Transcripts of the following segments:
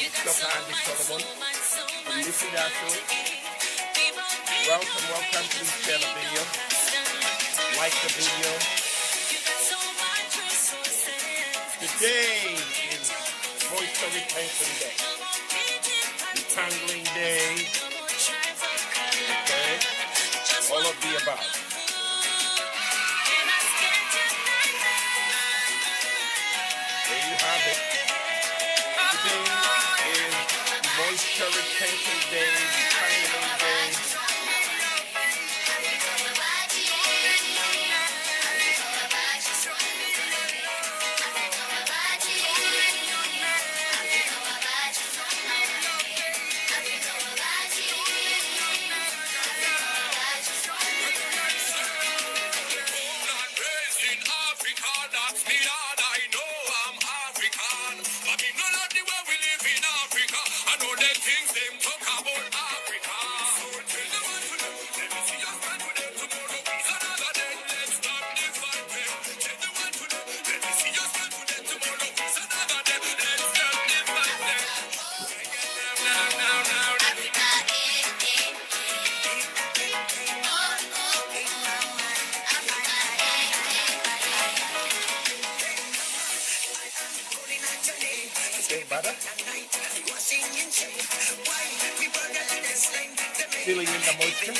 Solomon from Nissi. Welcome. Please share the video. Like the video. Today is Moisture Retention Day. Detangling Day. Okay? All of the above. There you have it. Today is Moisture Retention Day, Detangling Day. Butter. Filling in the moisture.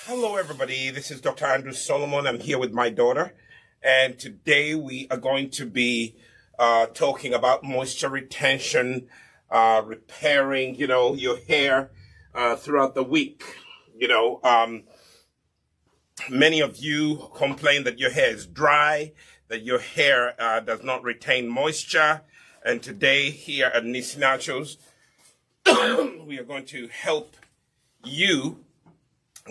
Hello everybody, this is Dr. Andrew Solomon. I'm here with my daughter, and today we are going to be talking about moisture retention, repairing, your hair throughout the week. Many of you complain that your hair is dry, that your hair does not retain moisture, and today here at Nissi Naturals, we are going to help you.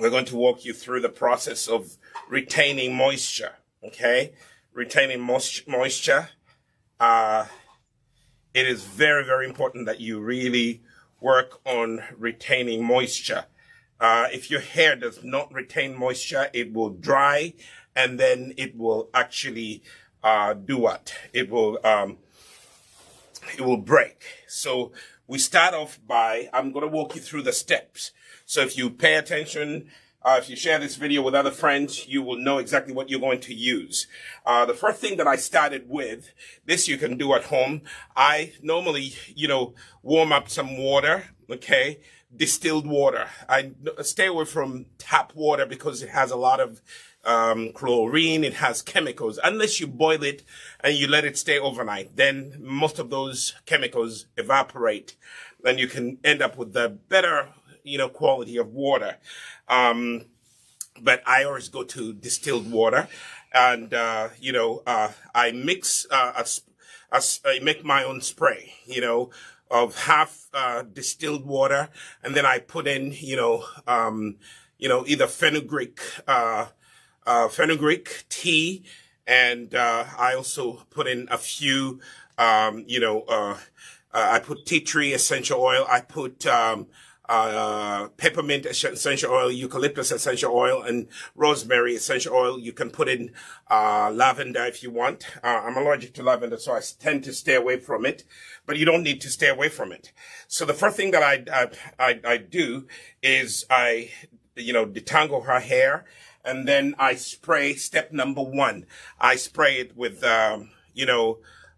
We're going to walk you through the process of retaining moisture, okay? Retaining moisture. It is very, very important that you really work on retaining moisture. If your hair does not retain moisture, it will dry, and then it will actually do what? It will break. So we start off by, I'm going to walk you through the steps. So if you pay attention, if you share this video with other friends, you will know exactly what you're going to use. The first thing that I started with, this you can do at home. I normally, warm up some water, okay? Distilled water. I stay away from tap water because it has a lot of chlorine, it has chemicals. Unless you boil it and you let it stay overnight, then most of those chemicals evaporate, and you can end up with the better quality of water. But I always go to distilled water, and, I mix, I make my own spray, of half, distilled water. And then I put in, either fenugreek tea. And, I also put in a few, I put tea tree essential oil. I put, peppermint essential oil, eucalyptus essential oil, and rosemary essential oil. You can put in lavender if you want. I'm allergic to lavender, so I tend to stay away from it. But you don't need to stay away from it. So the first thing that I do is I detangle her hair, and then I spray. Step number 1, I spray it with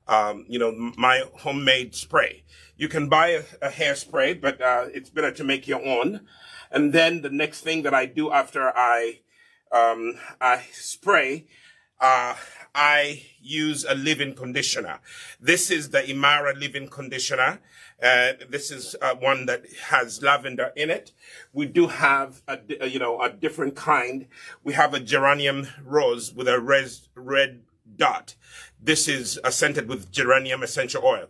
my homemade spray. You can buy a hairspray, but it's better to make your own. And then the next thing that I do after I spray, I use a leave-in conditioner. This is the Imara leave-in conditioner. This is one that has lavender in it. We do have a different kind. We have a geranium rose with a red dot. This is scented with geranium essential oil.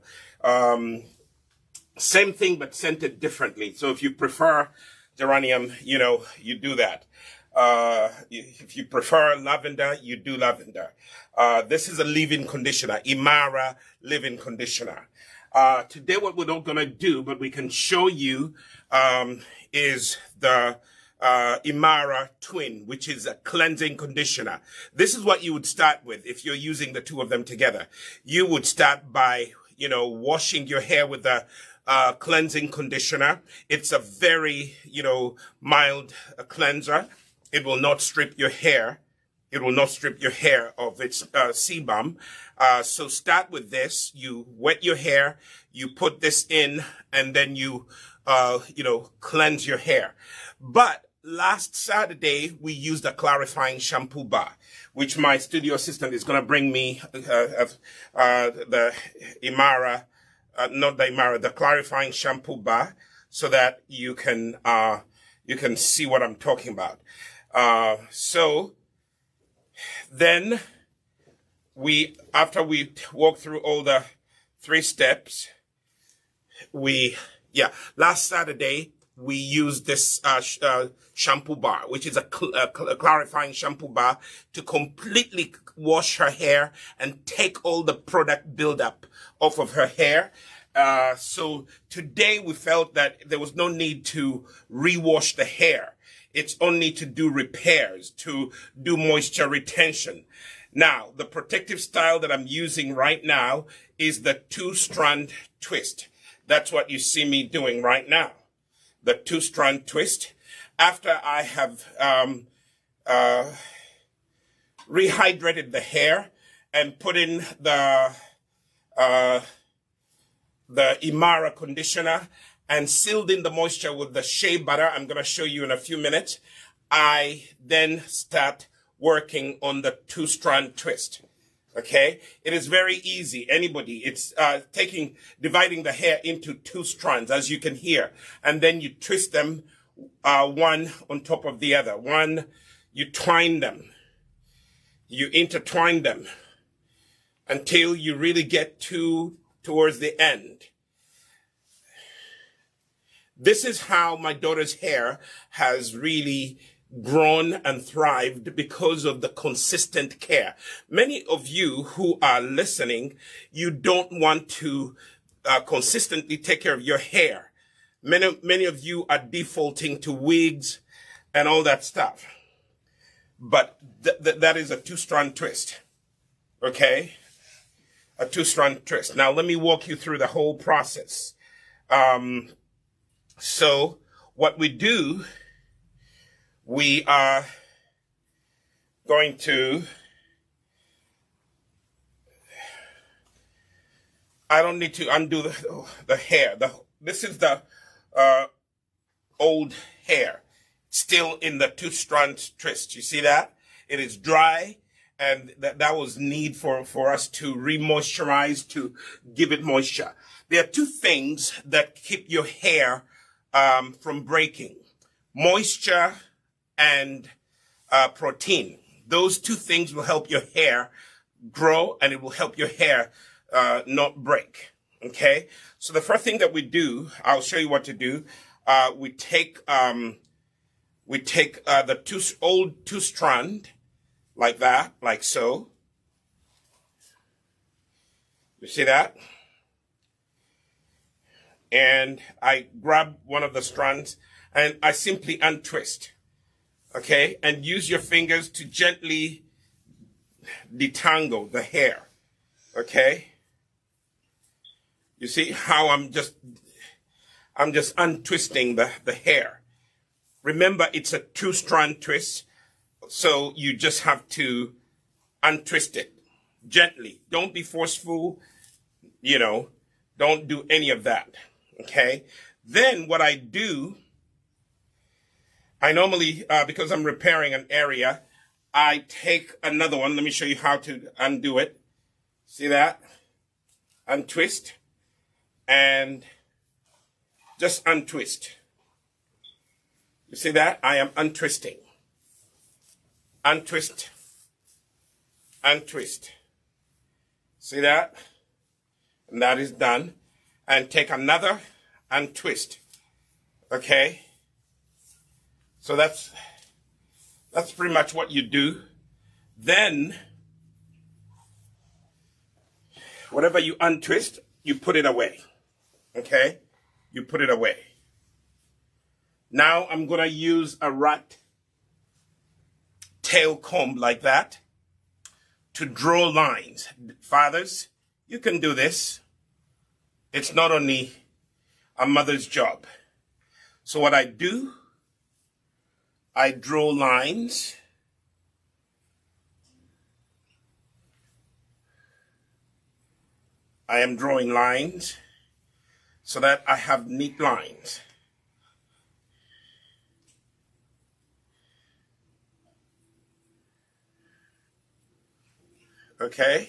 Same thing, but scented differently. So if you prefer geranium, you do that. If you prefer lavender, you do lavender. This is a leave-in conditioner, Imara leave-in conditioner. Today what we're not going to do, but we can show you, is the Imara Twin, which is a cleansing conditioner. This is what you would start with if you're using the two of them together. You would start by, washing your hair with the cleansing conditioner. It's a very, mild cleanser. It will not strip your hair. It will not strip your hair of its sebum. So start with this. You wet your hair. You put this in, and then you, cleanse your hair. But last Saturday, we used a clarifying shampoo bar, which my studio assistant is going to bring me the Imara, the clarifying shampoo bar, so that you can see what I'm talking about. So then after we walk through all the 3 steps, last Saturday, we used this shampoo bar, which is a clarifying shampoo bar, to completely wash her hair and take all the product buildup off of her hair. So today we felt that there was no need to rewash the hair. It's only to do repairs, to do moisture retention. Now, the protective style that I'm using right now is the Two-Strand Twist. That's what you see me doing right now. The Two-Strand Twist. After I have rehydrated the hair and put in the Imara conditioner and sealed in the moisture with the shea butter, I'm going to show you in a few minutes, I then start working on the Two-Strand Twist. Okay, it is very easy. Anybody, it's dividing the hair into 2 strands, as you can hear, and then you twist them one on top of the other. One, you twine them, you intertwine them until you really get towards the end. This is how my daughter's hair has really grown and thrived, because of the consistent care. Many of you who are listening, you don't want to consistently take care of your hair. Many of you are defaulting to wigs and all that stuff. But that is a Two-Strand Twist. Okay? A Two-Strand Twist. Now let me walk you through the whole process. So what we do, we are going to, I don't need to undo the hair. This is the old hair, still in the Two-Strand Twist. You see that? It is dry, and that was need for us to re-moisturize, to give it moisture. There are 2 things that keep your hair from breaking: moisture and protein. Those 2 things will help your hair grow, and it will help your hair not break. Okay? So the first thing that we do, I'll show you what to do. We take the old two-strand, like that, like so. You see that? and I grab one of the strands and I simply untwist, okay? And use your fingers to gently detangle the hair, okay? You see how I'm just untwisting the hair. Remember, it's a two-strand twist, so you just have to untwist it gently. Don't be forceful, you know, don't do any of that, okay? Then what I do, I normally, because I'm repairing an area, I take another one. Let me show you how to undo it. See that? Untwist and just untwist. You see that? I am untwisting. Untwist. Untwist. See that? And that is done. And take another untwist. Okay? So that's pretty much what you do. Then, whatever you untwist, you put it away. Okay? You put it away. Now I'm going to use a rat tail comb like that to draw lines. Fathers, you can do this. It's not only a mother's job. So what I do, I draw lines. I am drawing lines so that I have neat lines. Okay?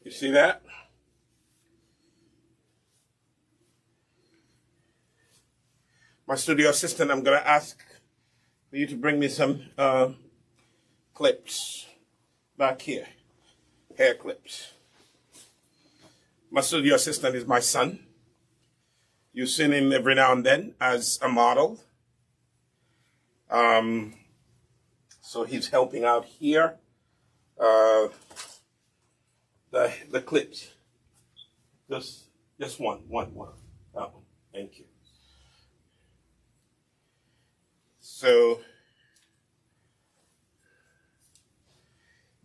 You see that? My studio assistant, I'm going to ask for you to bring me some clips back here. Hair clips. My studio assistant is my son. You've seen him every now and then as a model. So he's helping out here. The clips. Just one. That one. Thank you. So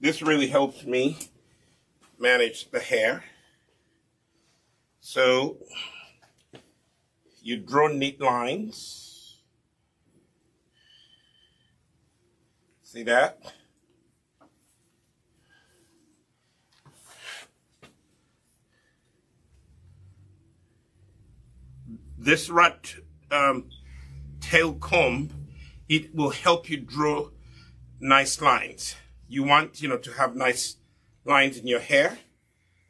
this really helps me manage the hair. So you draw neat lines. See that? This rat tail comb, it will help you draw nice lines. You want, to have nice lines in your hair.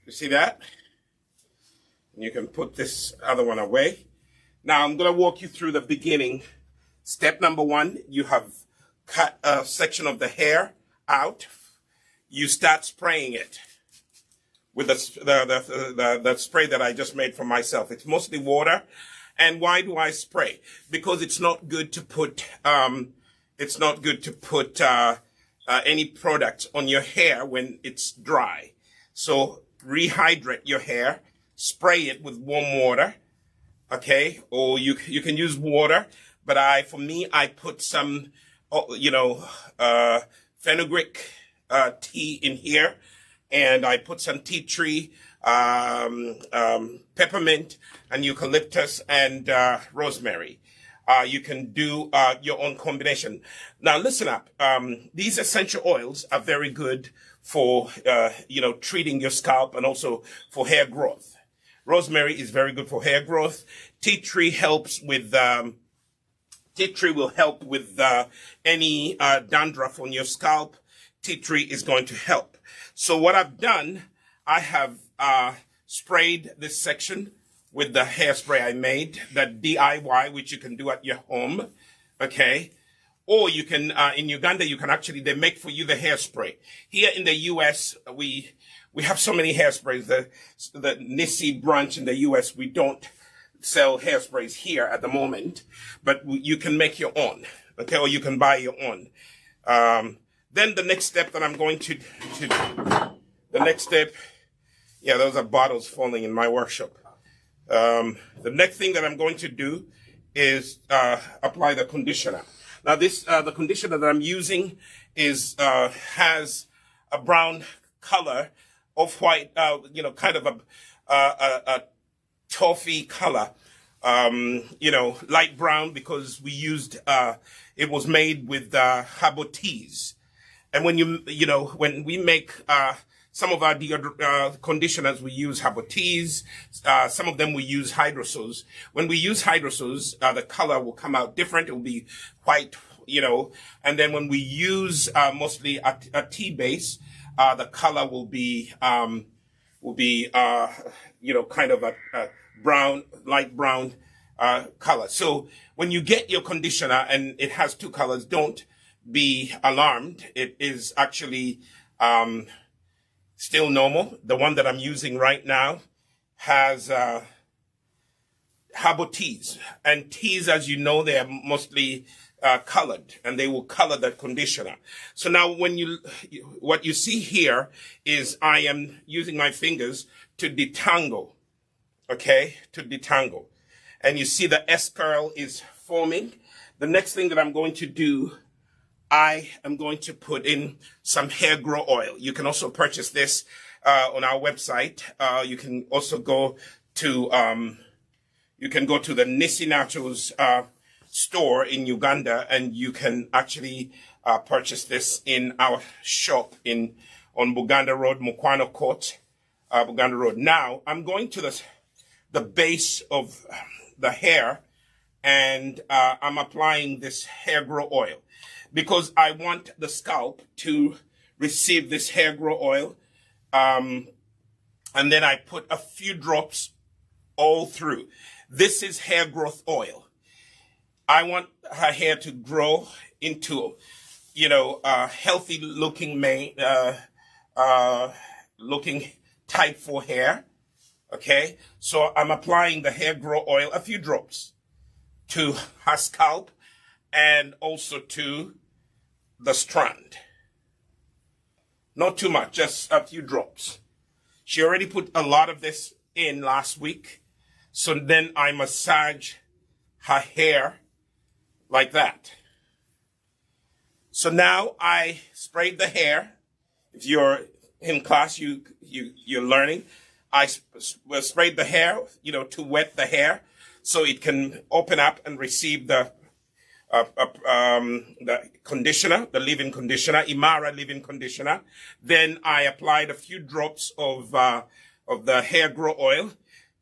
You see that? And you can put this other one away. Now I'm going to walk you through the beginning. Step number 1, you have cut a section of the hair out. You start spraying it with the spray that I just made for myself. It's mostly water. And why do I spray? Because it's not good to put any product on your hair when it's dry. So rehydrate your hair, spray it with warm water, okay? Or you can use water, but for me, I put some, fenugreek tea in here, and I put some tea tree, peppermint, and eucalyptus, and rosemary. You can do your own combination. Now, listen up. These essential oils are very good for, treating your scalp and also for hair growth. Rosemary is very good for hair growth. Tea tree helps with, tea tree will help with any dandruff on your scalp. Tea tree is going to help. So what I've done, I have sprayed this section with the hairspray I made, the DIY, which you can do at your home, okay? Or you can, in Uganda, they make for you the hairspray. Here in the U.S., we have so many hairsprays. The Nissi branch in the U.S., we don't sell hairsprays here at the moment, but you can make your own, okay? Or you can buy your own. Then the next step that I'm going to The next step, yeah, those are bottles falling in my workshop. The next thing that I'm going to do is apply the conditioner. Now this, the conditioner that I'm using is has a brown color, off-white, kind of a toffee color, light brown, because we used, it was made with herbal teas. And when when we make some of our conditioners, we use herbal teas. Some of them we use hydrosols. When we use hydrosols, the color will come out different. It will be white, and then when we use mostly a tea base, the color will be kind of a brown, light brown color. So when you get your conditioner and it has two colors, don't be alarmed. It is actually still normal. The one that I'm using right now has herbal teas. And teas, as you know, they are mostly colored, and they will color that conditioner. So now what you see here is I am using my fingers to detangle, okay, to detangle. And you see the S-curl is forming. The next thing that I'm going to do, I am going to put in some HairGro oil. You can also purchase this on our website. You can also go to the Nissi Naturals store in Uganda, and you can actually purchase this in our shop on Buganda Road, Mukwano Court, Buganda Road. Now I'm going to the base of the hair, and I'm applying this HairGro oil because I want the scalp to receive this HairGro oil, and then I put a few drops all through. This is hair growth oil. I want her hair to grow into, a healthy looking looking type for hair. Okay, so I'm applying the HairGro oil, a few drops, to her scalp and also to the strand. Not too much, just a few drops. She already put a lot of this in last week. So then I massage her hair like that. So now I sprayed the hair. If you're in class, you're learning. I sprayed the hair, to wet the hair so it can open up and receive the conditioner, the leave-in conditioner, Imara leave-in conditioner. Then I applied a few drops of the HairGro oil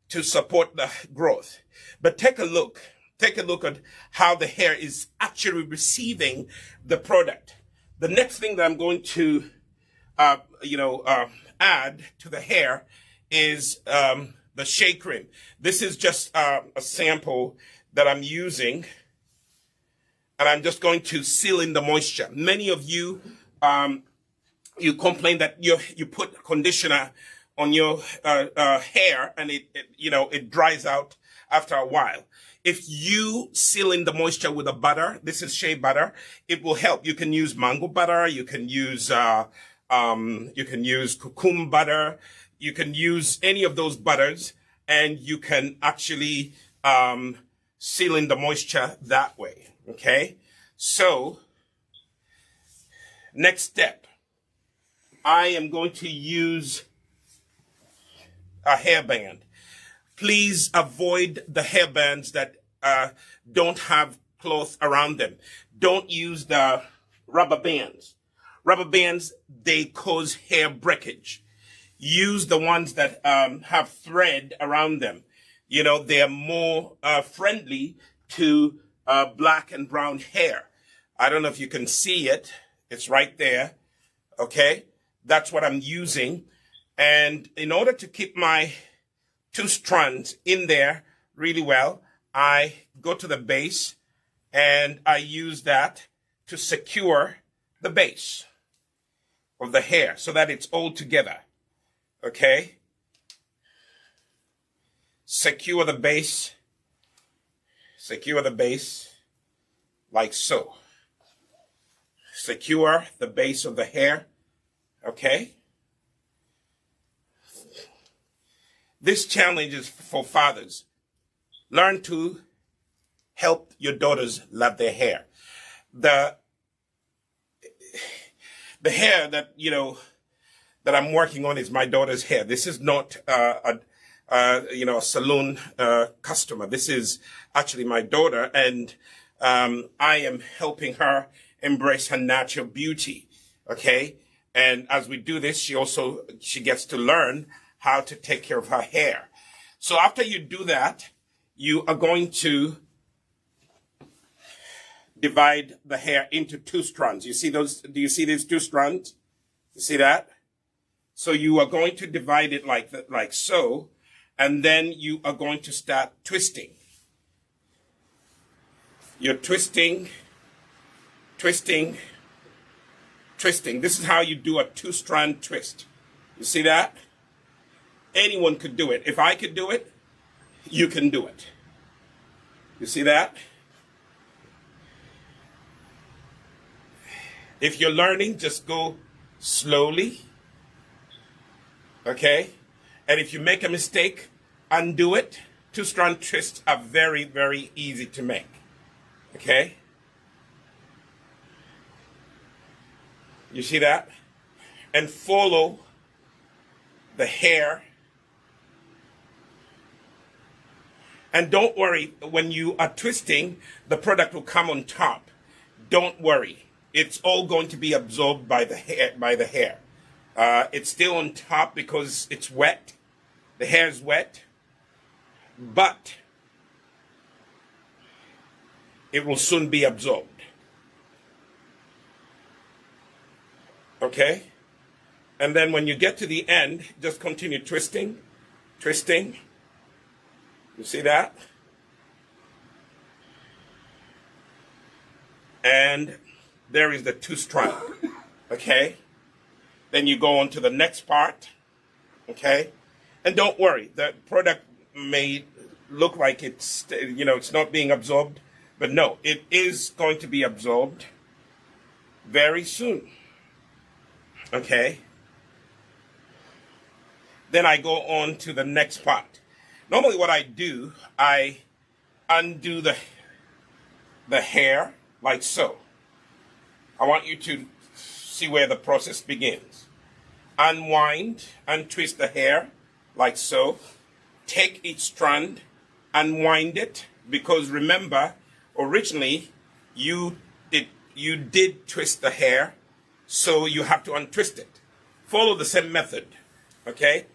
to support the growth. But take a look at how the hair is actually receiving the product. The next thing that I'm going to, add to the hair is the Shea Cream. This is just a sample that I'm using, and I'm just going to seal in the moisture. Many of you, you complain that you put conditioner on your hair and it dries out after a while. If you seal in the moisture with a butter, this is shea butter, it will help. You can use mango butter, you can use cucumber butter, you can use any of those butters, and you can actually seal in the moisture that way. Okay, so next step, I am going to use a hairband. Please avoid the hairbands that don't have cloth around them. Don't use the rubber bands. Rubber bands, they cause hair breakage. Use the ones that have thread around them. They are more friendly to black and brown hair. I don't know if you can see it. It's right there. Okay, that's what I'm using. And in order to keep my two strands in there really well, I go to the base and I use that to secure the base of the hair so that it's all together. Okay? Secure the base like so. Secure the base of the hair. Okay? This challenge is for fathers. Learn to help your daughters love their hair. The hair that, that I'm working on is my daughter's hair. This is not a salon customer. This is actually my daughter, and I am helping her embrace her natural beauty. Okay, and as we do this, she gets to learn how to take care of her hair. So after you do that, you are going to divide the hair into 2 strands. You see those? Do you see these 2 strands? You see that? So you are going to divide it like so, and then you are going to start twisting. You're twisting. This is how you do a 2-strand twist. You see that? Anyone could do it. If I could do it, you can do it. You see that? If you're learning, just go slowly. Okay? And if you make a mistake, undo it. 2-strand twists are very, very easy to make. Okay? You see that? And follow the hair. And don't worry, when you are twisting, the product will come on top. Don't worry. It's all going to be absorbed by the hair. It's still on top because it's wet. The hair is wet. But it will soon be absorbed. Okay? And then when you get to the end, just continue twisting. You see that? And there is the 2-strand. Okay? Then you go on to the next part. Okay? And don't worry, the product may look like it's not being absorbed, but no, it is going to be absorbed very soon. Okay? Then I go on to the next part. Normally what I do, I undo the hair like so. I want you to see where the process begins. Unwind, untwist the hair like so. Take each strand, unwind it, because remember, originally you did twist the hair, so you have to untwist it. Follow the same method, okay?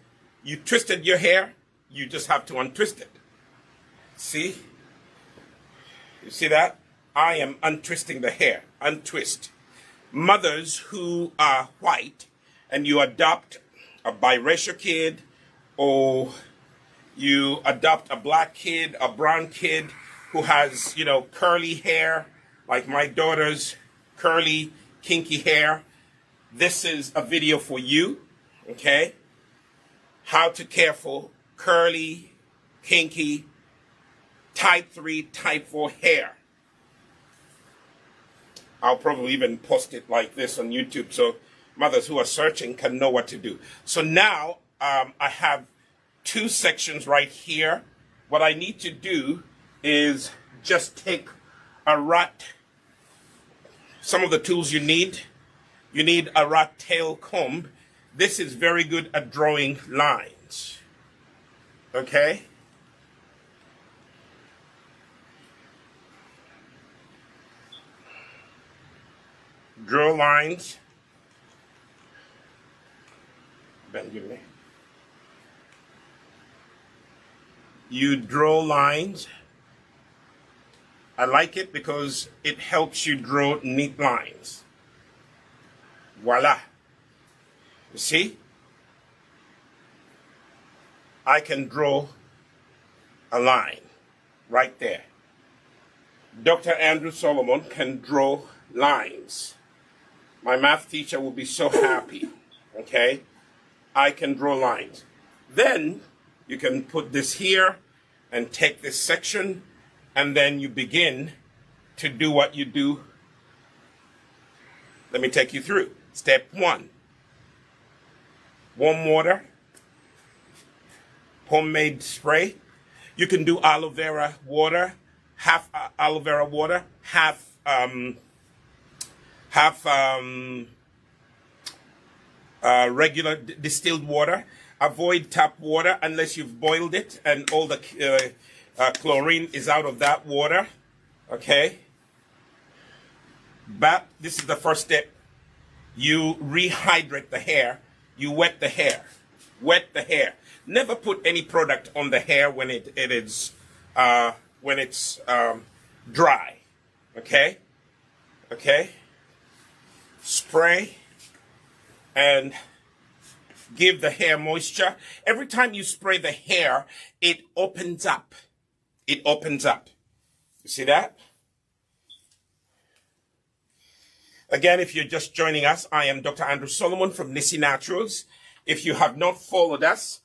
You twisted your hair, you just have to untwist it. See? You see that? I am untwisting the hair. Untwist. Mothers who are white and you adopt a biracial kid, or you adopt a black kid, a brown kid who has, curly hair, like my daughter's curly, kinky hair, this is a video for you, okay? How to care for curly, kinky, type 3, type 4 hair. I'll probably even post it like this on YouTube so mothers who are searching can know what to do. So now I have 2 sections right here. What I need to do is just take a rat, some of the tools you need. You need a rat tail comb. This is very good at drawing lines. Okay? Draw lines. Benjamin. You draw lines. I like it because it helps you draw neat lines. Voila. You see? I can draw a line right there. Dr. Andrew Solomon can draw lines. My math teacher will be so happy. Okay? I can draw lines. Then you can put this here and take this section, and then you begin to do what you do. Let me take you through. Step 1. Warm water. homemade spray. You can do aloe vera water, half aloe vera water, half regular distilled water. Avoid tap water unless you've boiled it and all the chlorine is out of that water. Okay? But this is the first step. You rehydrate the hair. You wet the hair. Wet the hair. Never put any product on the hair when it's dry. Okay? Okay? Spray and give the hair moisture. Every time you spray the hair, it opens up. It opens up. You see that? Again, if you're just joining us, I am Dr. Andrew Solomon from Nissi Naturals. If you have not followed us,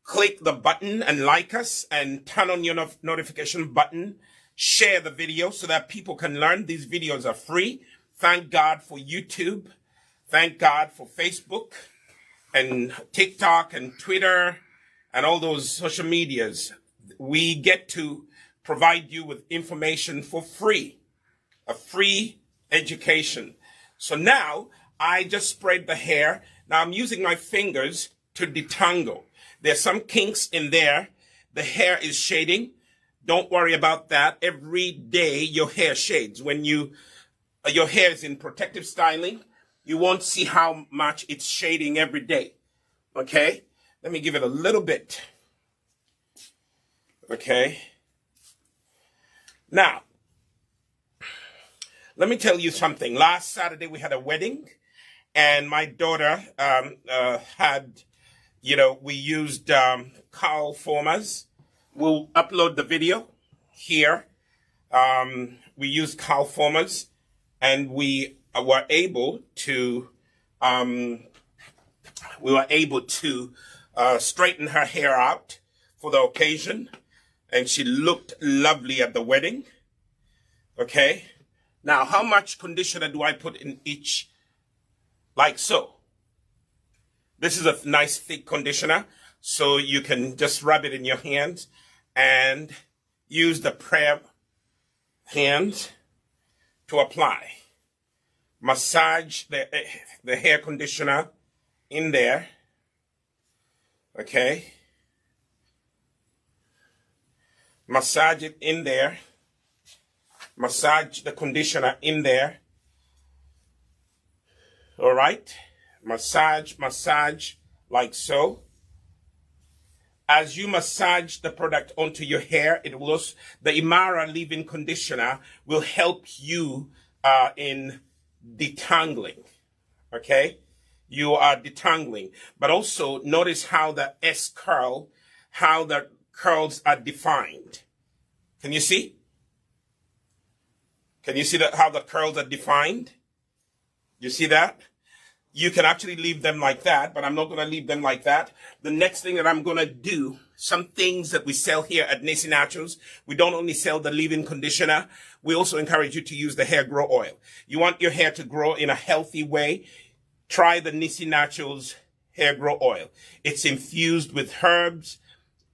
click the button and like us and turn on your notification button. Share the video so that people can learn. These videos are free. Thank God for YouTube. Thank God for Facebook and TikTok and Twitter and all those social medias. We get to provide you with information for free, a free education. So now I just sprayed the hair. Now I'm using my fingers to detangle. There's some kinks in there. The hair is shading. Don't worry about that. Every day your hair shades. When your hair is in protective styling, you won't see how much it's shading every day. Okay? Let me give it a little bit. Okay? Now, let me tell you something. Last Saturday we had a wedding, and my daughter we used curl formers. We'll upload the video here. We used curl formers, and we were able to straighten her hair out for the occasion, and she looked lovely at the wedding. Okay. Now, how much conditioner do I put in each? Like so. This is a nice thick conditioner, so you can just rub it in your hands and use the prayer hands to apply. Massage the hair conditioner in there. Okay. Massage it in there. Massage the conditioner in there. All right. Massage like so. As you massage the product onto your hair, the Imara leave-in conditioner will help you in detangling. Okay. You are detangling. But also notice how the how the curls are defined. Can you see? Can you see how the curls are defined? You see that? You can actually leave them like that, but I'm not going to leave them like that. The next thing that I'm going to do, some things that we sell here at Nissi Naturals, we don't only sell the leave-in conditioner, we also encourage you to use the HairGro oil. You want your hair to grow in a healthy way, try the Nissi Naturals HairGro oil. It's infused with herbs.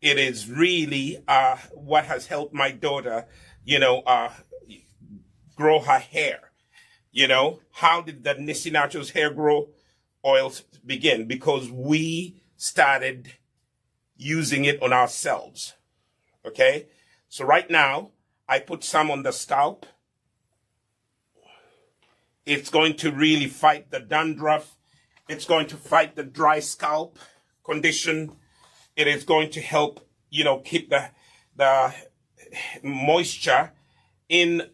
It is really what has helped my daughter, grow her hair. How did the Nissi Naturals HairGro oils begin? Because we started using it on ourselves. Okay? So right now, I put some on the scalp. It's going to really fight the dandruff. It's going to fight the dry scalp condition. It is going to help, keep the moisture in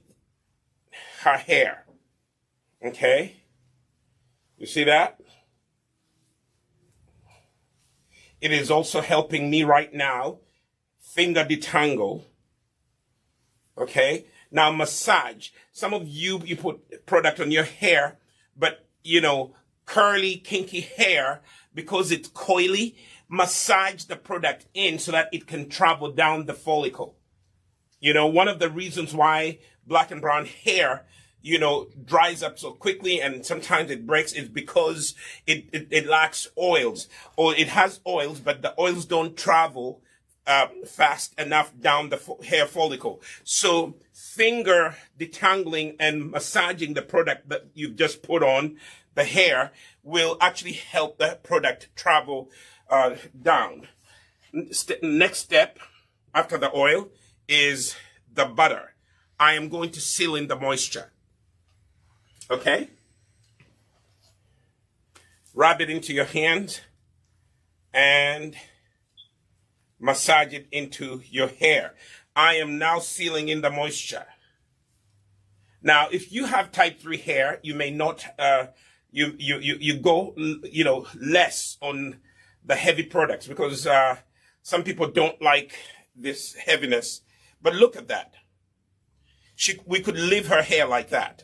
her hair. Okay? You see that? It is also helping me right now finger detangle. Okay? Now massage. Some of you put product on your hair, but curly, kinky hair, because it's coily, massage the product in so that it can travel down the follicle. One of the reasons why black and brown hair, dries up so quickly and sometimes it breaks is because it lacks oils, or it has oils, but the oils don't travel fast enough down the hair follicle. So finger detangling and massaging the product that you've just put on the hair will actually help the product travel down. Next step after the oil is the butter. I am going to seal in the moisture. Okay? Rub it into your hand and massage it into your hair. I am now sealing in the moisture. Now, if you have type 3 hair, you may not, you go, less on the heavy products because some people don't like this heaviness. But look at that. We could leave her hair like that,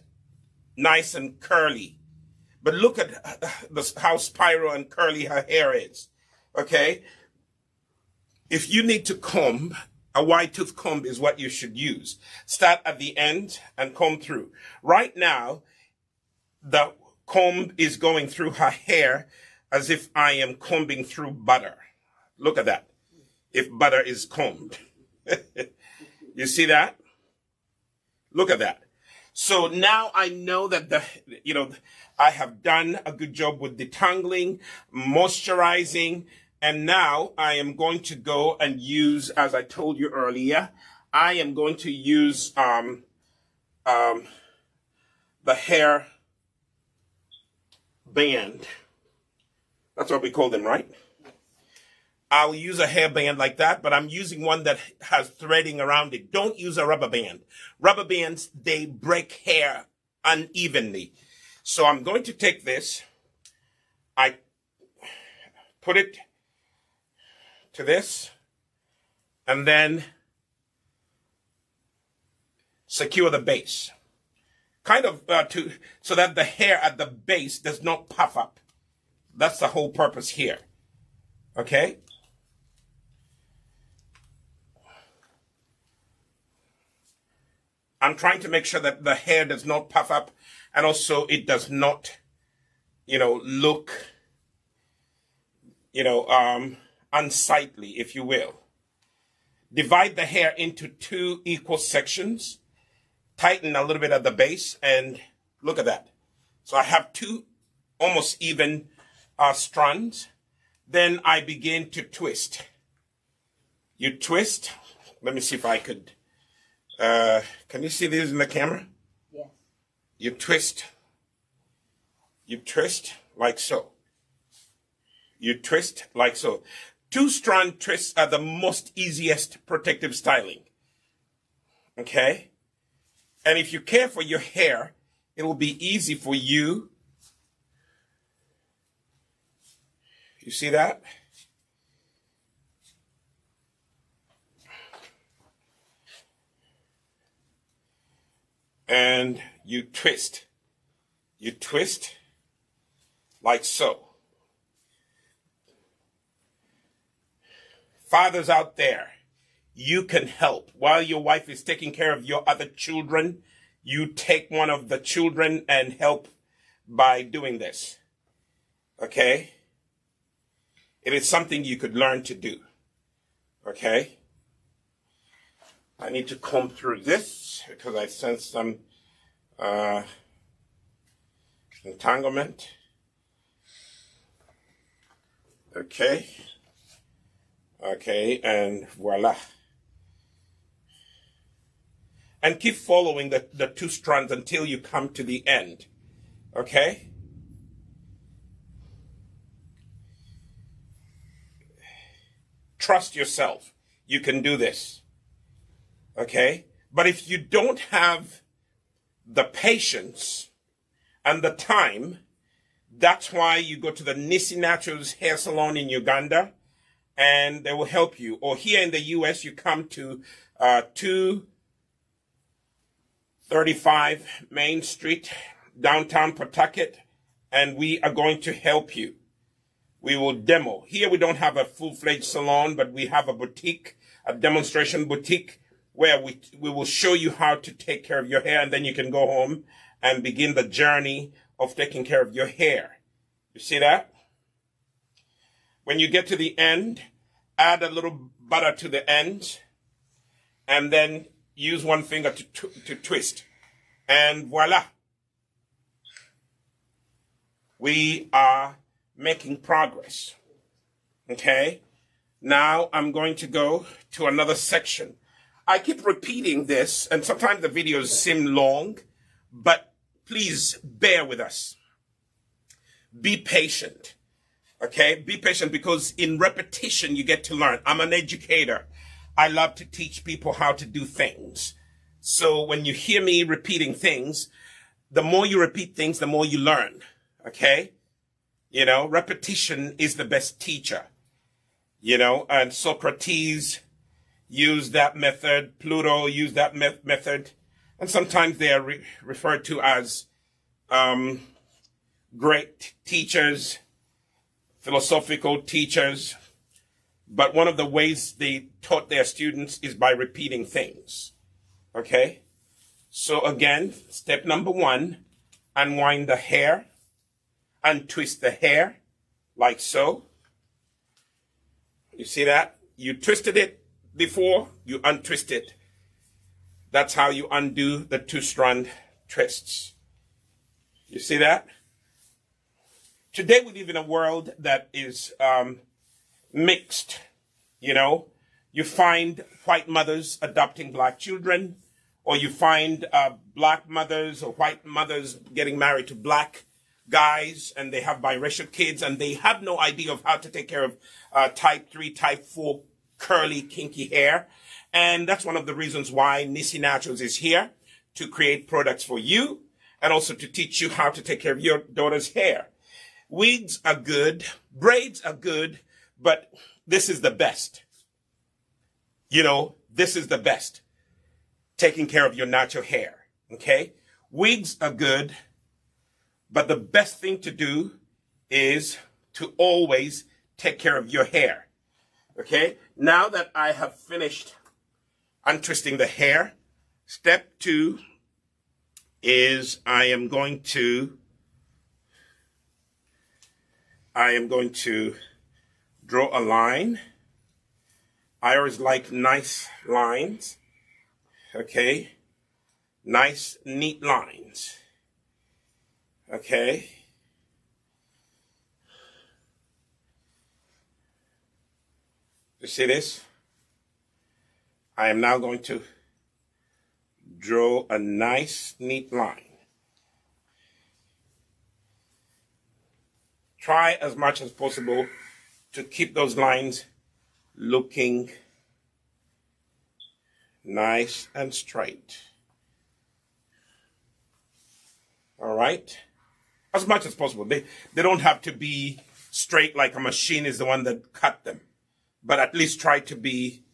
nice and curly. But look at how spiral and curly her hair is, okay? If you need to comb, a wide tooth comb is what you should use. Start at the end and comb through. Right now, the comb is going through her hair as if I am combing through butter. Look at that, if butter is combed. You see that? Look at that. So now I know that I have done a good job with detangling, moisturizing, and now I am going to go and use, as I told you earlier, I am going to use the hair band. That's what we call them, right? I'll use a hair band like that, but I'm using one that has threading around it. Don't use a rubber band. Rubber bands, they break hair unevenly. So I'm going to take this. I put it to this, and then secure the base. Kind of so that the hair at the base does not puff up. That's the whole purpose here. Okay? I'm trying to make sure that the hair does not puff up and also it does not, look, unsightly, if you will. Divide the hair into 2 equal sections. Tighten a little bit at the base and look at that. So I have 2 almost even strands. Then I begin to twist. You twist. Let me see if I could. Can you see these in the camera? Yes. You twist. You twist like so. You twist like so. 2-strand twists are the most easiest protective styling. Okay? And if you care for your hair, it will be easy for you. You see that? And you twist. You twist like so. Fathers out there, you can help. While your wife is taking care of your other children, you take one of the children and help by doing this. Okay? It is something you could learn to do. Okay? I need to comb through this because I sense some entanglement. Okay. Okay, and voila. And keep following the 2 strands until you come to the end. Okay? Trust yourself. You can do this. Okay? But if you don't have the patience and the time, that's why you go to the Nissi Naturals hair salon in Uganda, and they will help you. Or here in the U.S., you come to 235 Main Street, downtown Pawtucket, and we are going to help you. We will demo. Here we don't have a full-fledged salon, but we have a boutique, a demonstration boutique, where we will show you how to take care of your hair, and then you can go home and begin the journey of taking care of your hair. You see that? When you get to the end, add a little butter to the end, and then use one finger to twist. And voila. We are making progress. Okay? Now I'm going to go to another section. I keep repeating this, and sometimes the videos seem long, but please bear with us. Be patient. Okay? Be patient, because in repetition you get to learn. I'm an educator. I love to teach people how to do things. So when you hear me repeating things, the more you repeat things, the more you learn. Okay? You know, repetition is the best teacher. You know, and Socrates used that method. Pluto used that method. And sometimes they are referred to as great teachers, philosophical teachers. But one of the ways they taught their students is by repeating things. Okay? So again, step number 1, unwind the hair, untwist the hair, like so. You see that? You twisted it before, you untwist it. That's how you undo the 2-strand twists. You see that? Today we live in a world that is mixed. You know, you find white mothers adopting black children, or you find black mothers or white mothers getting married to black guys, and they have biracial kids, and they have no idea of how to take care of type 3, type 4 curly, kinky hair. And that's one of the reasons why Nissi Naturals is here, to create products for you and also to teach you how to take care of your daughter's hair. Wigs are good, braids are good, but this is the best. You know, this is the best. Taking care of your natural hair, okay? Wigs are good, but the best thing to do is to always take care of your hair, okay? Now that I have finished untwisting the hair, step 2 is I am going to draw a line. I always like nice lines, okay? Nice, neat lines, okay? You see this? I am now going to draw a nice, neat line. Try as much as possible to keep those lines looking nice and straight. All right? As much as possible. They don't have to be straight like a machine is the one that cut them. But at least try to be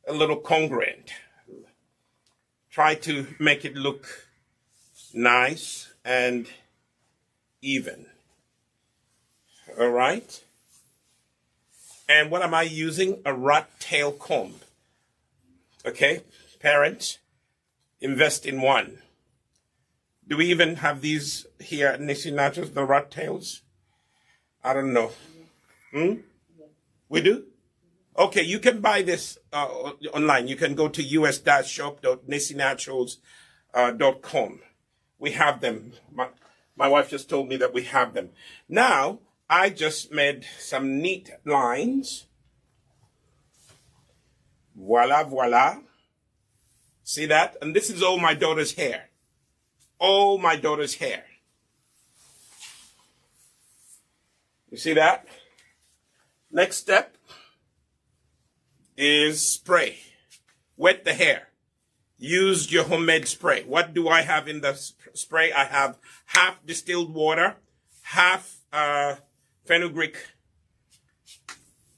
a little congruent. Try to make it look nice and even. All right? And what am I using? A rat tail comb. Okay? Parents, invest in one. Do we even have these here at Nissi Naturals, the rat tails? I don't know. We do? Okay, you can buy this online. You can go to us-shop.nissinaturals.com. We have them. My wife just told me that we have them. Now, I just made some neat lines. Voila, voila. See that? And this is all my daughter's hair. All my daughter's hair. You see that? Next step is spray. Wet the hair. Use your homemade spray. What do I have in the spray? I have half distilled water, half fenugreek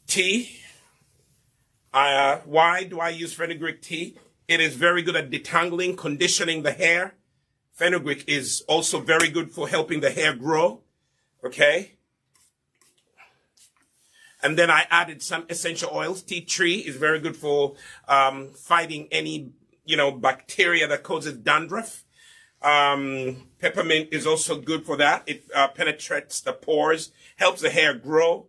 tea. Why do I use fenugreek tea? It is very good at detangling, conditioning the hair. Fenugreek is also very good for helping the hair grow. Okay? And then I added some essential oils. Tea tree is very good for fighting any, bacteria that causes dandruff. Peppermint is also good for that. It penetrates the pores, helps the hair grow.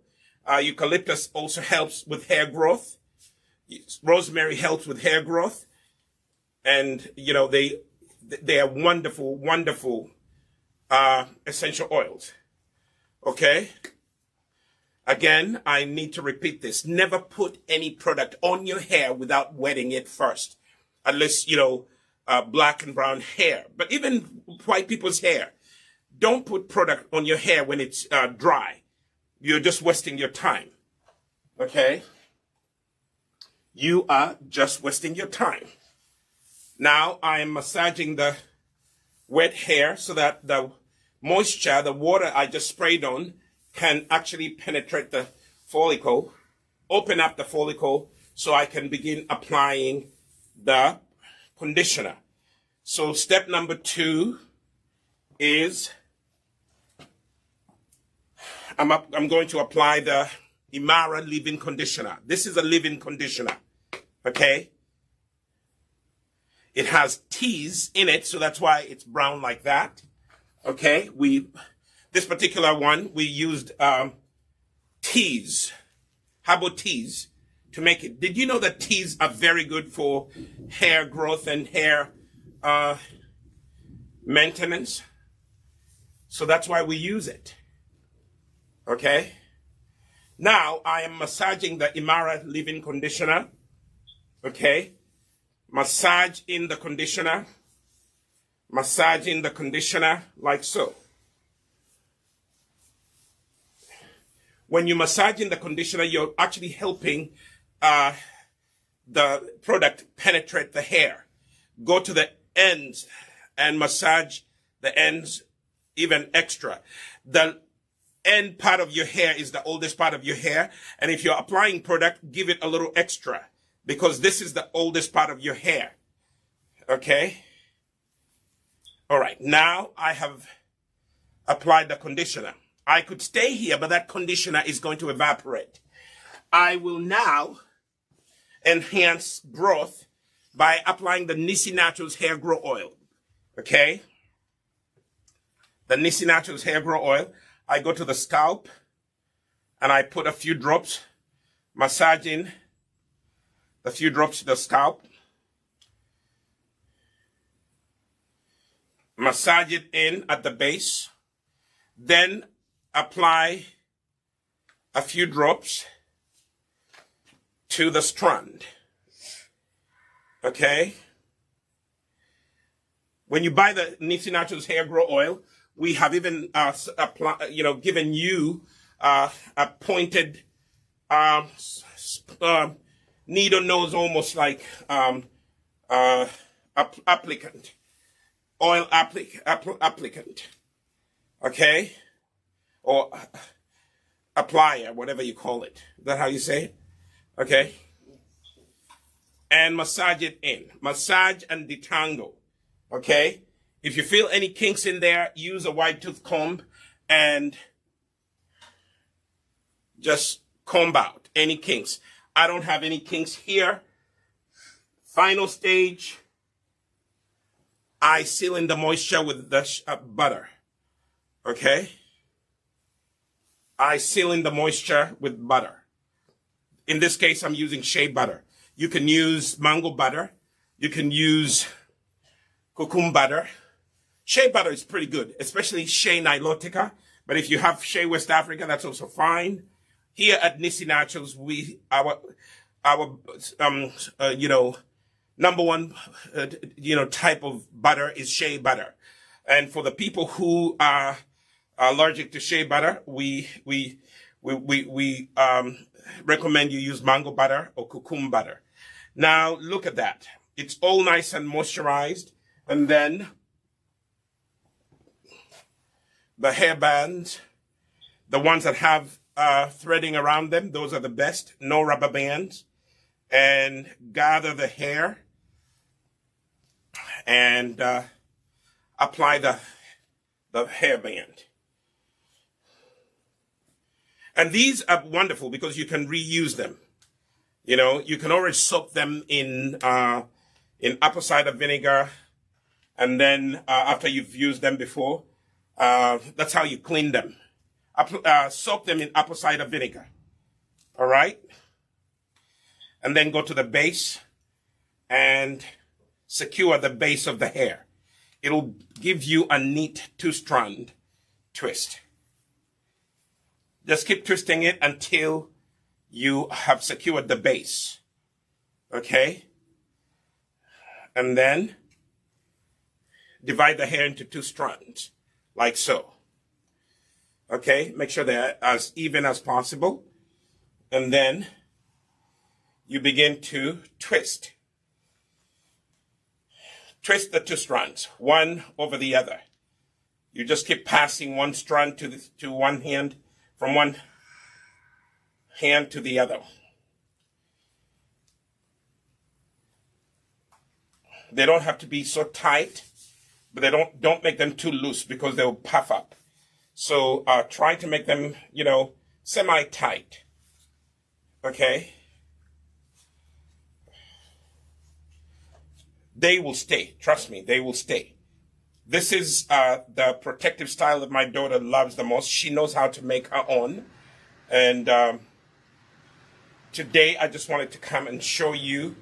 Eucalyptus also helps with hair growth. Rosemary helps with hair growth. And, you know, they are wonderful, wonderful essential oils. Okay? Again, I need to repeat this. Never put any product on your hair without wetting it first. Unless, you know, black and brown hair. But even white people's hair. Don't put product on your hair when it's dry. You're just wasting your time. Okay? You are just wasting your time. Now I am massaging the wet hair so that the moisture, the water I just sprayed on, can actually penetrate the follicle, open up the follicle so I can begin applying the conditioner. So step number 2 is I'm going to apply the Imara leave-in conditioner. This is a leave-in conditioner, okay? It has teas in it, so that's why it's brown like that. Okay, this particular one, we used teas, herbal teas, to make it. Did you know that teas are very good for hair growth and hair maintenance? So that's why we use it. Okay? Now, I am massaging the Imara leave-in conditioner. Okay? Massage in the conditioner. Massage in the conditioner like so. When you massage in the conditioner, you're actually helping the product penetrate the hair. Go to the ends and massage the ends even extra. The end part of your hair is the oldest part of your hair. And if you're applying product, give it a little extra, because this is the oldest part of your hair. Okay? All right. Now I have applied the conditioner. I could stay here, but that conditioner is going to evaporate. I will now enhance growth by applying the Nissi Naturals Hair Grow Oil. Okay? The Nissi Naturals Hair Grow Oil. I go to the scalp and I put a few drops, massaging a few drops to the scalp. Massage it in at the base. Then apply a few drops to the strand. Okay? When you buy the Nissi Naturals Hair Grow Oil, we have even given you a pointed needle nose, almost like applicant, oil applicant, okay, or applier, whatever you call it. Is that how you say it? Okay. And massage it in. Massage and detangle. Okay. If you feel any kinks in there, use a wide tooth comb and just comb out any kinks. I don't have any kinks here. Final stage, I seal in the moisture with the butter. Okay? I seal in the moisture with butter. In this case, I'm using shea butter. You can use mango butter. You can use cucumber butter. Shea butter is pretty good, especially Shea Nilotica. But if you have Shea West Africa, that's also fine. Here at Nissi Naturals, our number one, type of butter is shea butter. And for the people who are allergic to shea butter, we recommend you use mango butter or cucumber butter. Now, look at that. It's all nice and moisturized. And then the hair bands, the ones that have threading around them, those are the best. No rubber bands. And gather the hair and apply the hairband. And these are wonderful because you can reuse them. You know, you can always soak them in apple cider vinegar, and then after you've used them before, that's how you clean them. Soak them in apple cider vinegar. All right? and then go to the base and secure the base of the hair. It'll give you a neat two-strand twist. Just keep twisting it until you have secured the base. Okay? And then divide the hair into two strands, like so. Okay? Make sure they're as even as possible. And then you begin to twist. Twist the two strands, one over the other. You just keep passing one strand to one hand, from one hand to the other. They don't have to be so tight, but they don't make them too loose because they'll puff up. So try to make them, semi-tight. Okay? They will stay. Trust me, they will stay. This is the protective style that my daughter loves the most. She knows how to make her own. And today I just wanted to come and show you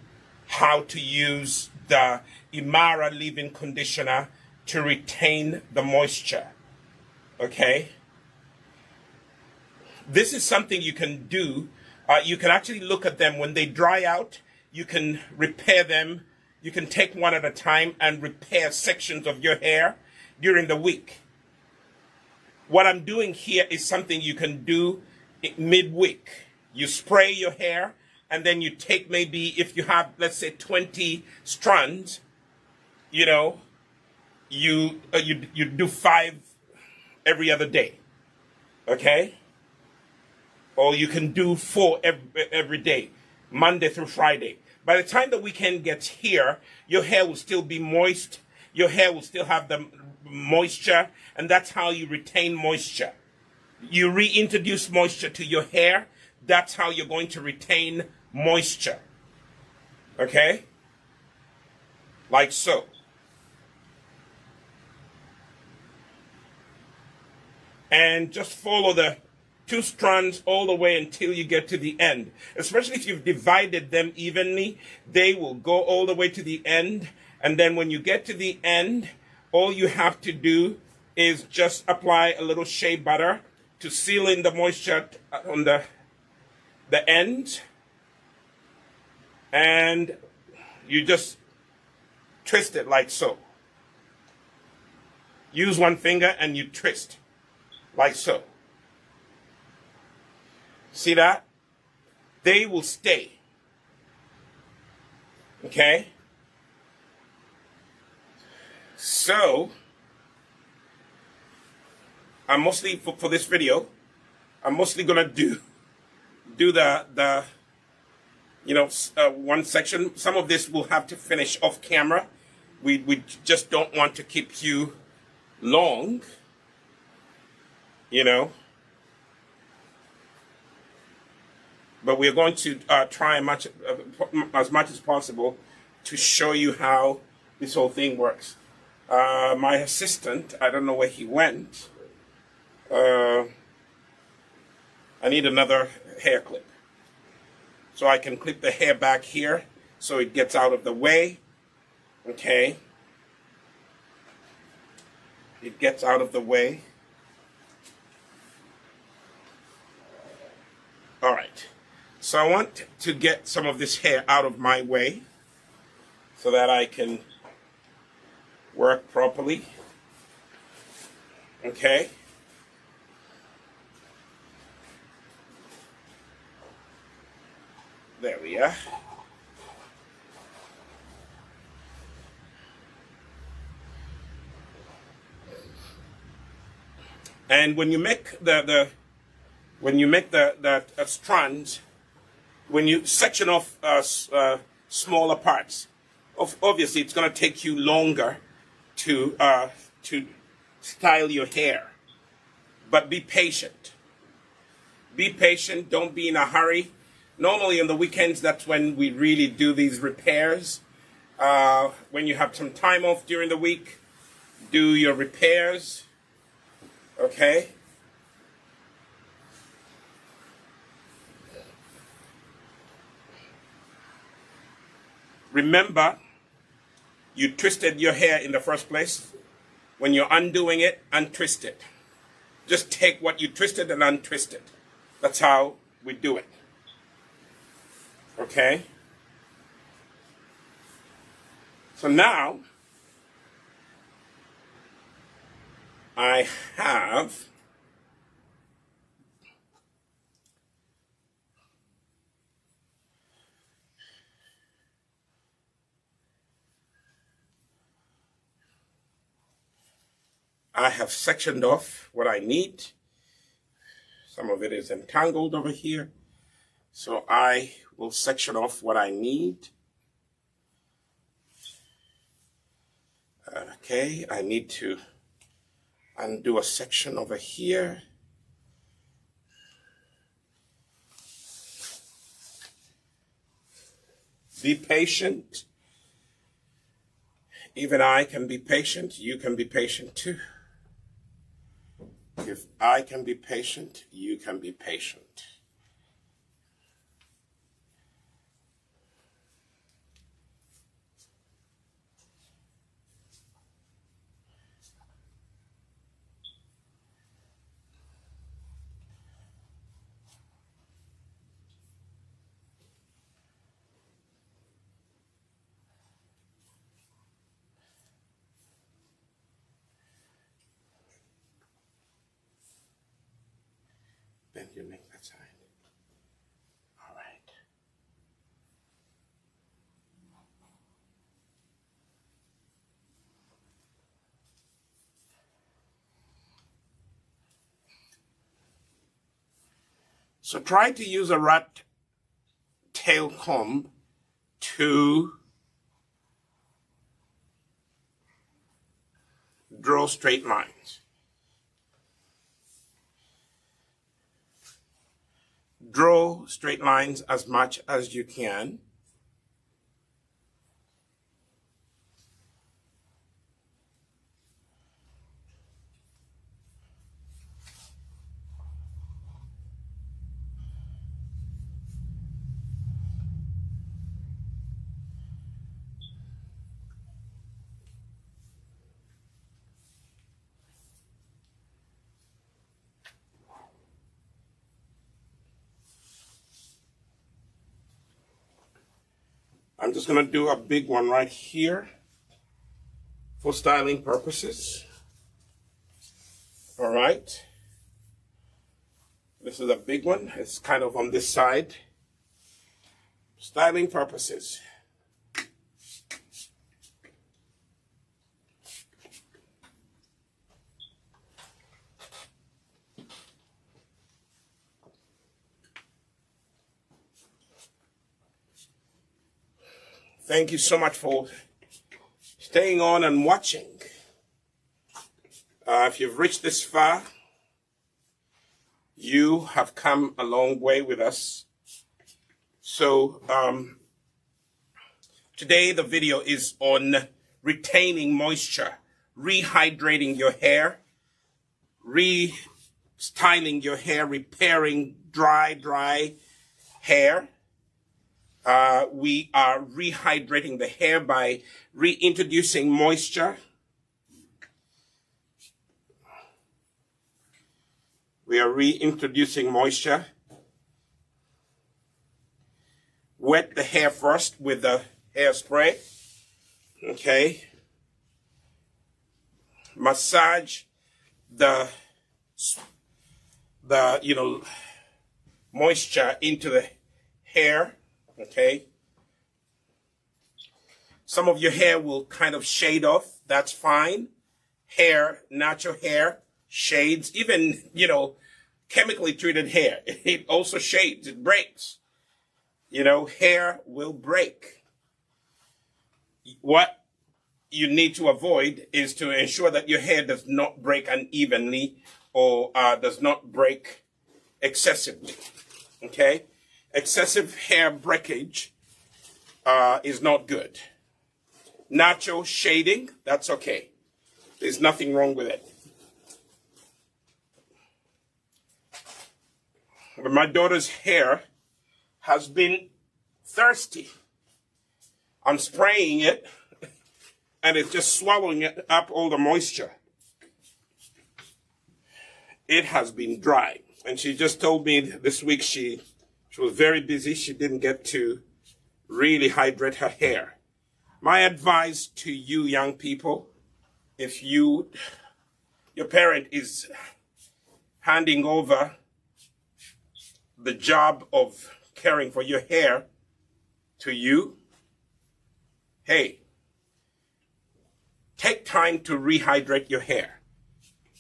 how to use the Imara leave-in conditioner to retain the moisture. Okay? This is something you can do. You can actually look at them when they dry out. You can repair them. You can take one at a time and repair sections of your hair during the week. What I'm doing here is something you can do midweek. You spray your hair, and then you take maybe, if you have, let's say, 20 strands, you do 5 every other day. Okay? Or you can do 4 every day, Monday through Friday. By the time the weekend gets here, your hair will still be moist. Your hair will still have the moisture, and that's how you retain moisture. You reintroduce moisture to your hair. That's how you're going to retain moisture. Okay? Like so. And just follow the 2 strands all the way until you get to the end. Especially if you've divided them evenly, they will go all the way to the end. And then when you get to the end, all you have to do is just apply a little shea butter to seal in the moisture on the end. And you just twist it like so. Use one finger and you twist like so. See that? They will stay. Okay? So, I'm mostly, for this video, I'm mostly going to do the one section. Some of this we'll have to finish off camera. We just don't want to keep you long, But we're going to try as much as possible to show you how this whole thing works. My assistant, I don't know where he went. I need another hair clip. So I can clip the hair back here so it gets out of the way. Okay. It gets out of the way. All right. So I want to get some of this hair out of my way so that I can work properly. Okay. There we are. And when you make the strands, when you section off smaller parts, obviously it's going to take you longer to style your hair. But be patient. Be patient. Don't be in a hurry. Normally on the weekends, that's when we really do these repairs. When you have some time off during the week, do your repairs. Okay? Remember, you twisted your hair in the first place. When you're undoing it, untwist it. Just take what you twisted and untwist it. That's how we do it. Okay? So now, I have sectioned off what I need. Some of it is entangled over here. So I will section off what I need. Okay, I need to undo a section over here. Be patient. Even I can be patient. You can be patient too. If I can be patient, you can be patient. Bend your neck that side. All right. So try to use a rat tail comb to draw straight lines. Draw straight lines as much as you can. I'm just going to do a big one right here for styling purposes. All right. This is a big one. It's kind of on this side. Styling purposes. Thank you so much for staying on and watching. If you've reached this far, you have come a long way with us. So today the video is on retaining moisture, rehydrating your hair, restyling your hair, repairing dry hair. We are rehydrating the hair by reintroducing moisture. We are reintroducing moisture. Wet the hair first with the hairspray. Okay. Massage the moisture into the hair. Okay. Some of your hair will kind of shade off. That's fine. Hair, natural hair, shades, even, chemically treated hair. It also shades. It breaks. Hair will break. What you need to avoid is to ensure that your hair does not break unevenly or does not break excessively. Okay? Excessive hair breakage is not good. Natural shading, that's okay. There's nothing wrong with it. But my daughter's hair has been thirsty. I'm spraying it, and it's just swallowing it up all the moisture. It has been dry. And she just told me this week she was very busy. She didn't get to really hydrate her hair. My advice to you young people, if your parent is handing over the job of caring for your hair to you, hey, take time to rehydrate your hair.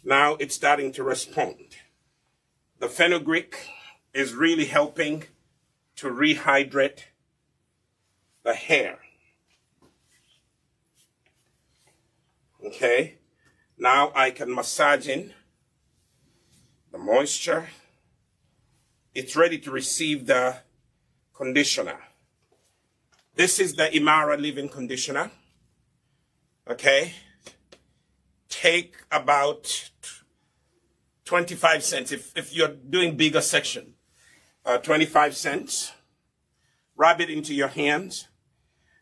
Now it's starting to respond. The fenugreek is really helping to rehydrate the hair. Okay, now I can massage in the moisture. It's ready to receive the conditioner. This is the Imara leave-in conditioner. Okay, take about 25 cents. If you're doing bigger section, 25 cents. Rub it into your hands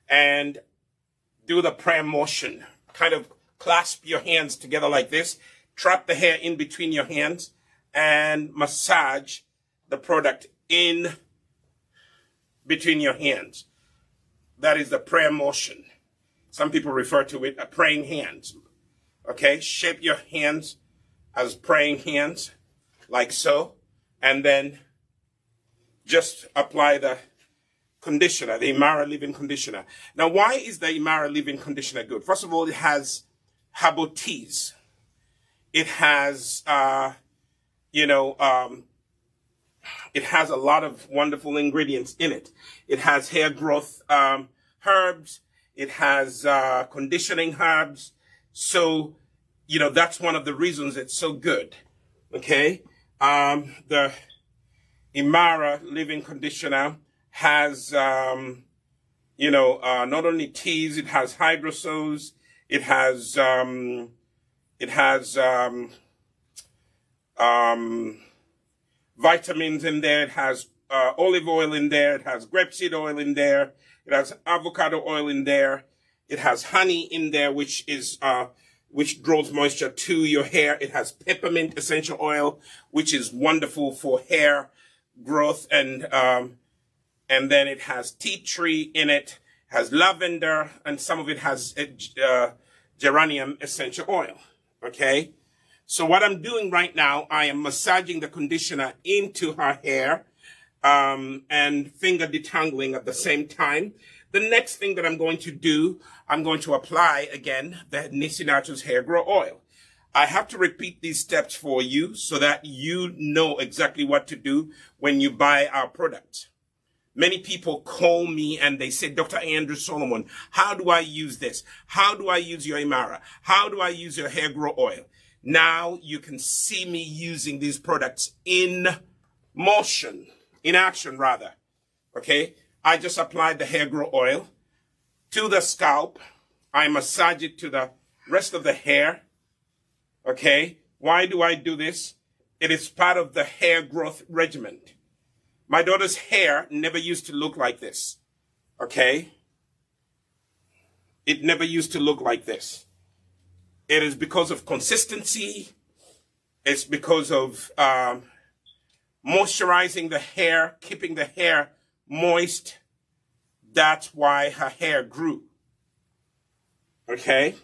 and do the prayer motion. Kind of clasp your hands together like this. Trap the hair in between your hands and massage the product in between your hands. That is the prayer motion. Some people refer to it as praying hands. Okay, shape your hands as praying hands, like so, and then just apply the conditioner, the Imara leave-in conditioner. Now, why is the Imara leave-in conditioner good? First of all, it has herbal teas. It has, it has a lot of wonderful ingredients in it. It has hair growth herbs. It has conditioning herbs. So, that's one of the reasons it's so good. Okay? The Imara leave-in conditioner has, not only teas, it has hydrosols, it has vitamins in there, it has olive oil in there, it has grapeseed oil in there, it has avocado oil in there, it has honey in there, which draws moisture to your hair. It has peppermint essential oil, which is wonderful for hair growth, and then it has tea tree in it, has lavender, and some of it has geranium essential oil. Okay, so what I'm doing right now, I am massaging the conditioner into her hair and finger detangling at the same time. The next thing that I'm going to do, I'm going to apply again the Nissi Naturals HairGro oil. I have to repeat these steps for you so that you know exactly what to do when you buy our products. Many people call me and they say, Dr. Andrew Solomon, how do I use this? How do I use your Imara? How do I use your HairGro oil? Now you can see me using these products in motion, in action rather. Okay? I just applied the HairGro oil to the scalp. I massage it to the rest of the hair. Okay? Why do I do this? It is part of the hair growth regimen. My daughter's hair never used to look like this. Okay? It never used to look like this. It is because of consistency. It's because of moisturizing the hair, keeping the hair moist. That's why her hair grew. Okay?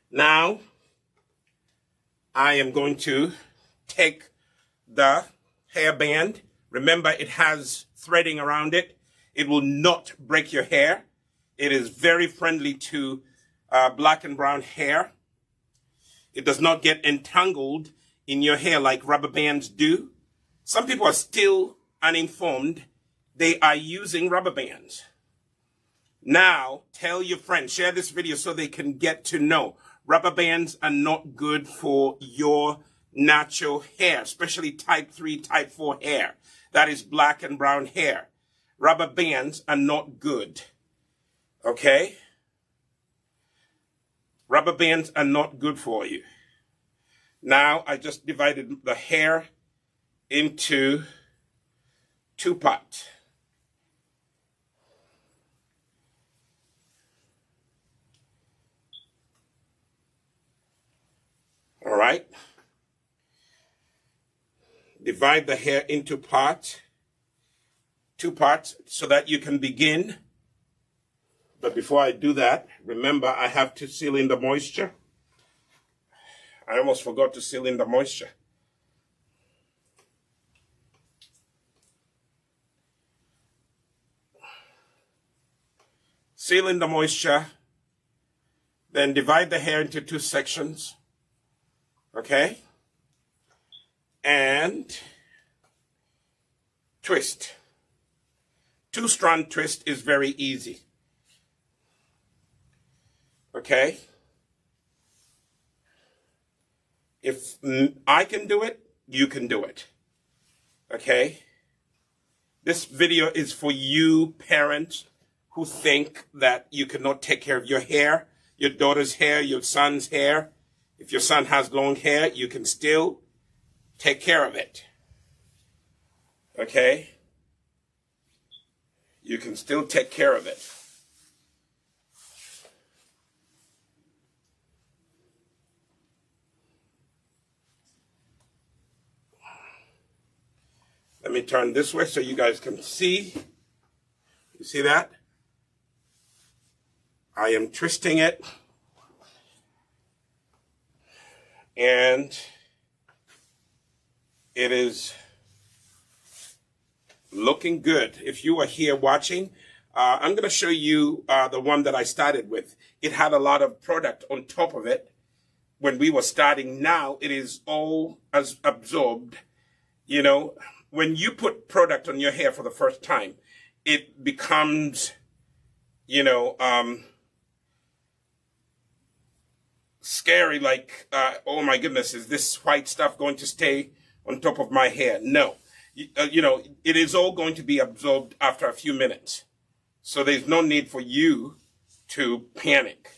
Now, I am going to take the hairband. Remember, it has threading around it. It will not break your hair. It is very friendly to black and brown hair. It does not get entangled in your hair like rubber bands do. Some people are still uninformed. They are using rubber bands. Now, tell your friends, share this video so they can get to know. Rubber bands are not good for your natural hair, especially type 3, type 4 hair. That is black and brown hair. Rubber bands are not good. Okay? Rubber bands are not good for you. Now, I just divided the hair into 2 parts. right? Divide the hair into two parts, so that you can begin. But before I do that, remember I have to seal in the moisture. I almost forgot to seal in the moisture. Seal in the moisture, then divide the hair into two sections, okay? And twist. Two-strand twist is very easy, okay? If I can do it, you can do it, okay? This video is for you parents who think that you cannot take care of your hair, your daughter's hair, your son's hair. If your son has long hair, you can still take care of it. Okay? You can still take care of it. Let me turn this way so you guys can see. You see that? I am twisting it. And it is looking good. If you are here watching, I'm going to show you the one that I started with. It had a lot of product on top of it when we were starting. Now it is all as absorbed. You know, when you put product on your hair for the first time, it becomes, you know, scary, like, oh my goodness, is this white stuff going to stay on top of my hair? No. You know, it is all going to be absorbed after a few minutes. So there's no need for you to panic.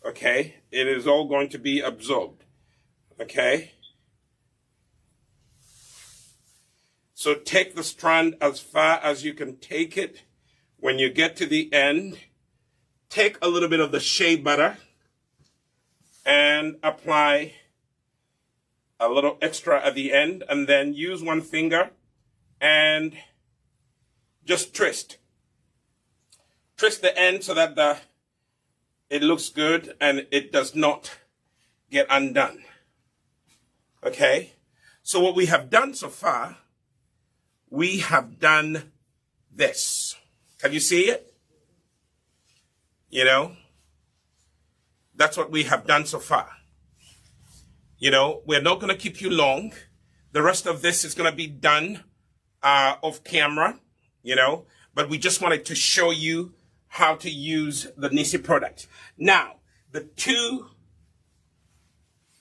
Okay? It is all going to be absorbed. Okay? So take the strand as far as you can take it. When you get to the end, take a little bit of the shea butter and apply a little extra at the end, and then use one finger and just twist. Twist the end so that it looks good and it does not get undone. Okay? So what we have done so far, we have done this. Can you see it? You know? That's what we have done so far. You know, we're not going to keep you long. The rest of this is going to be done off camera, you know, but we just wanted to show you how to use the Nissi product. Now, the two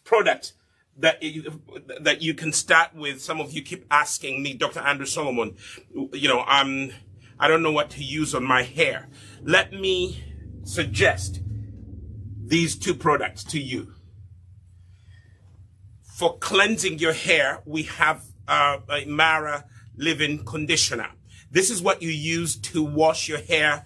products that you can start with, some of you keep asking me, Dr. Andrew Solomon, you know, I don't know what to use on my hair. Let me suggest these two products to you. For cleansing your hair, we have Imara Leave-In Conditioner. This is what you use to wash your hair,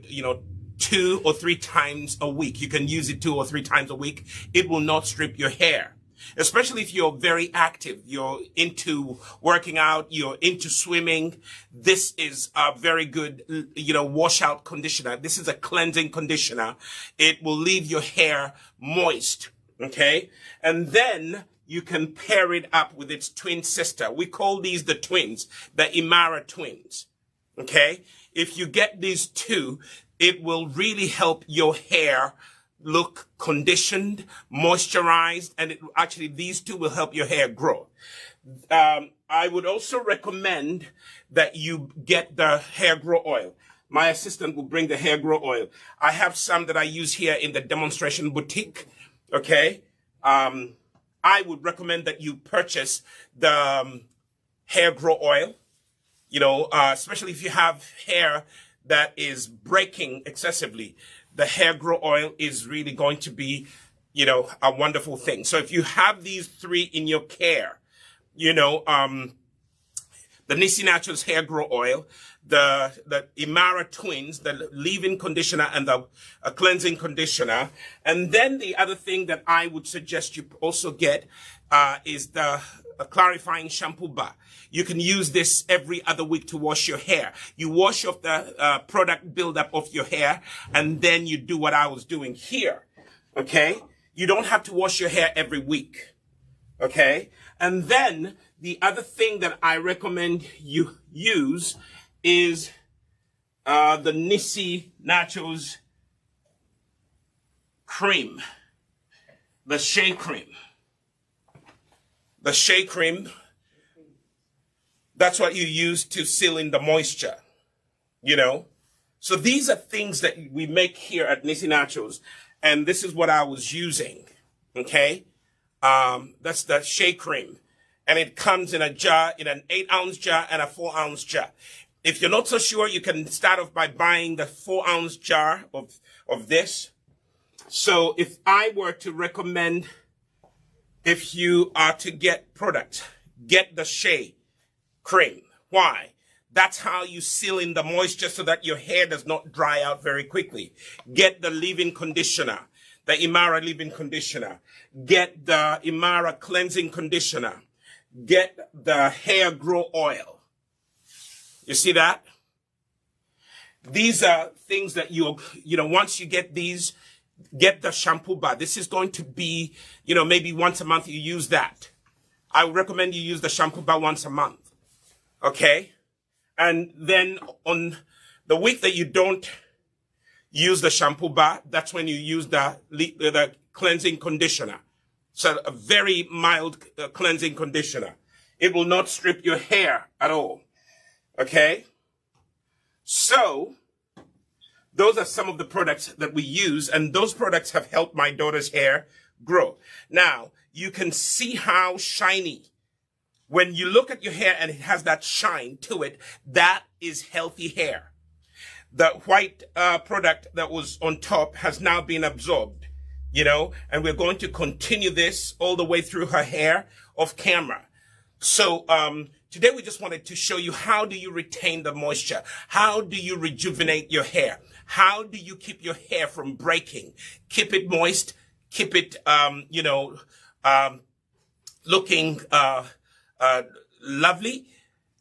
you know, 2 or 3 times a week. You can use it 2 or 3 times a week. It will not strip your hair. Especially if you're very active, you're into working out, you're into swimming. This is a very good, you know, washout conditioner. This is a cleansing conditioner. It will leave your hair moist, okay? And then you can pair it up with its twin sister. We call these the twins, the Imara twins, okay? If you get these two, it will really help your hair look conditioned, moisturized, and actually these two will help your hair grow. I would also recommend that you get the HairGro oil. My assistant will bring the HairGro oil. I have some that I use here in the demonstration boutique, okay? I would recommend that you purchase the HairGro oil, you know, especially if you have hair that is breaking excessively. The HairGro oil is really going to be, you know, a wonderful thing. So if you have these 3 in your care, you know, the Nissi Naturals Hair Grow Oil, the Imara Twins, the leave-in conditioner, and the cleansing conditioner. And then the other thing that I would suggest you also get is the clarifying shampoo bar. You can use this every other week to wash your hair. You wash off the product buildup of your hair, and then you do what I was doing here. Okay? You don't have to wash your hair every week. Okay? And then the other thing that I recommend you use is the Nissi Naturals cream. The Shea Cream. The Shea Cream, that's what you use to seal in the moisture, you know. So these are things that we make here at Nissi Naturals, and this is what I was using, okay? That's the Shea Cream, and it comes in a jar, in an 8-ounce jar and a 4-ounce jar. If you're not so sure, you can start off by buying the 4-ounce jar of this. So if I were to recommend, if you are to get product, get the Shea Cream. Why? That's how you seal in the moisture so that your hair does not dry out very quickly. Get the leave-in conditioner, the Imara leave-in conditioner. Get the Imara cleansing conditioner. Get the HairGro oil. You see that? These are things that once you get these, get the shampoo bar. This is going to be, maybe once a month you use that. I would recommend you use the shampoo bar once a month. Okay? And then on the week that you don't use the shampoo bar, that's when you use the cleansing conditioner. So a very mild cleansing conditioner. It will not strip your hair at all. Okay? So those are some of the products that we use, and those products have helped my daughter's hair grow. Now, you can see how shiny. When you look at your hair and it has that shine to it, that is healthy hair. The white product that was on top has now been absorbed, and we're going to continue this all the way through her hair off camera. So today we just wanted to show you, how do you retain the moisture? How do you rejuvenate your hair? How do you keep your hair from breaking? Keep it moist, keep it, looking lovely,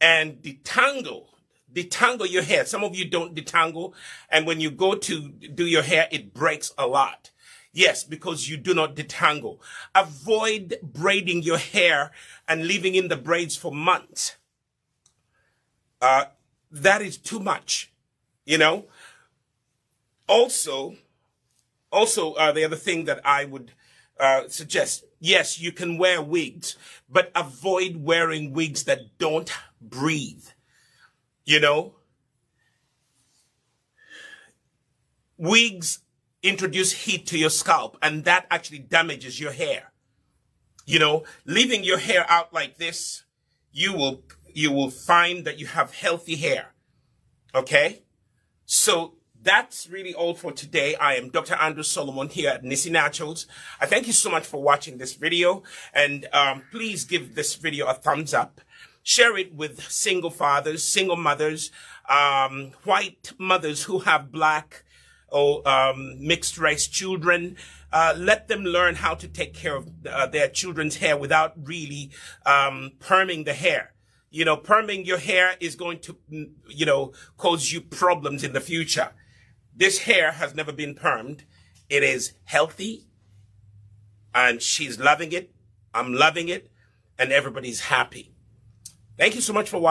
and detangle your hair. Some of you don't detangle, and when you go to do your hair, it breaks a lot. Yes, because you do not detangle. Avoid braiding your hair and leaving in the braids for months. That is too much, Also, the other thing that I would suggest, yes, you can wear wigs, but avoid wearing wigs that don't breathe. Wigs introduce heat to your scalp, and that actually damages your hair. Leaving your hair out like this, you will find that you have healthy hair. Okay? So that's really all for today. I am Dr. Andrew Solomon here at Nissi Naturals. I thank you so much for watching this video, and please give this video a thumbs up. Share it with single fathers, single mothers, white mothers who have black or mixed race children. Let them learn how to take care of their children's hair without really perming the hair. Perming your hair is going to, cause you problems in the future. This hair has never been permed. It is healthy, and she's loving it. I'm loving it, and everybody's happy. Thank you so much for watching.